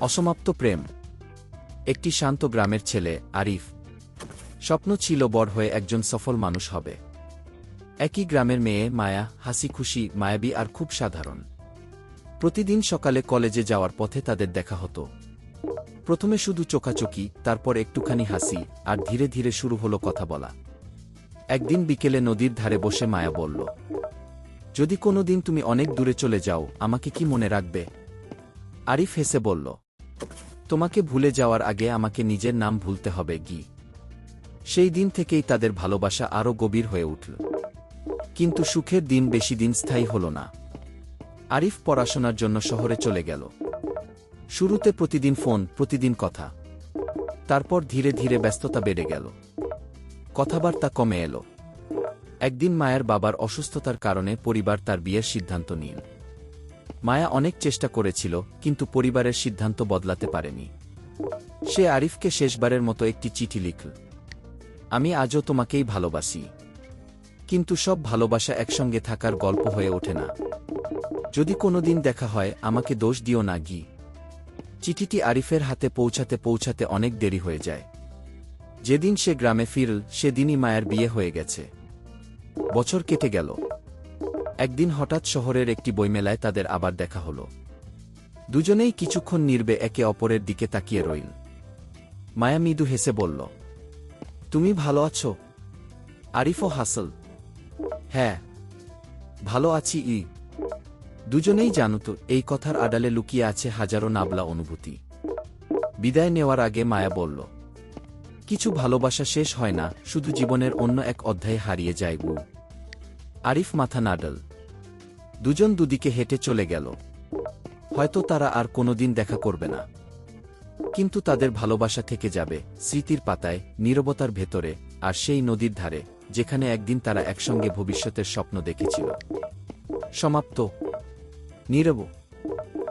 অসমাপ্ত প্রেম। একটি শান্ত গ্রামের ছেলে আরিফ স্বপ্ন ছিল বড় হয়ে একজন সফল মানুষ হবে। একই গ্রামের মেয়ে মায়া হাসি খুশি, মায়াবী আর খুব সাধারণ। প্রতিদিন সকালে কলেজে যাওয়ার পথে তাদের দেখা হতো। প্রথমে শুধু চোখাচোখি, তারপর একটুখানি হাসি, আর ধীরে ধীরে শুরু হলো কথা বলা। একদিন বিকেলে নদীর ধারে বসে মায়া বলল, যদি কোনোদিন তুমি অনেক দূরে চলে যাও, আমাকে কি মনে রাখবে? আরিফ হেসে বলল, তোমাকে ভুলে যাওয়ার আগে আমাকে নিজের নাম ভুলতে হবে গি। সেই দিন থেকেই তাদের ভালোবাসা আরও গভীর হয়ে উঠল। কিন্তু সুখের দিন বেশি দিন স্থায়ী হল না। আরিফ পড়াশোনার জন্য শহরে চলে গেল। শুরুতে প্রতিদিন ফোন, প্রতিদিন কথা। তারপর ধীরে ধীরে ব্যস্ততা বেড়ে গেল, কথাবার্তা কমে এলো। একদিন মায়ের বাবার অসুস্থতার কারণে পরিবার তার বিয়ের সিদ্ধান্ত নিল। মায়া অনেক চেষ্টা করেছিল, কিন্তু পরিবারের সিদ্ধান্ত বদলাতে পারেনি। সে আরিফকে শেষবারের মতো একটি চিঠি লিখল, আমি আজও তোমাকেই ভালোবাসি, কিন্তু সব ভালোবাসা একসঙ্গে থাকার গল্প হয়ে ওঠে না। যদি কোনোদিন দেখা হয়, আমাকে দোষ দিও না গি। চিঠিটি আরিফের হাতে পৌঁছাতে পৌঁছাতে অনেক দেরি হয়ে যায়। যেদিন সে গ্রামে ফিরল, সেদিনই মায়ের বিয়ে হয়ে গেছে। বছর কেটে গেল। একদিন হঠাৎ শহরের একটি বইমেলায় তাদের আবার দেখা হলো। দুজনেই কিছুক্ষণ নীরবে একে অপরের দিকে তাকিয়ে রইল। মায়া মৃদু হেসে বলল, তুমি ভালো আছো? আরিফও হাসল, হ্যাঁ ভালো আছি। দুজনেই জানত এই কথার আড়ালে লুকিয়ে আছে হাজারো নাবলা অনুভূতি। বিদায় নেওয়ার আগে মায়া বলল, কিছু ভালোবাসা শেষ হয় না, শুধু জীবনের অন্য এক অধ্যায়ে হারিয়ে যায়। আরিফ মাথা নাড়ল। দুজন দুদিকে হেঁটে চলে গেল। হয়তো তারা আর কোনোদিন দেখা করবে না, কিন্তু তাদের ভালোবাসা থেকে যাবে স্মৃতির পাতায়, নীরবতার ভেতরে, আর সেই নদীর ধারে, যেখানে একদিন তারা একসঙ্গে ভবিষ্যতের স্বপ্ন দেখেছিল। সমাপ্ত। নীরব।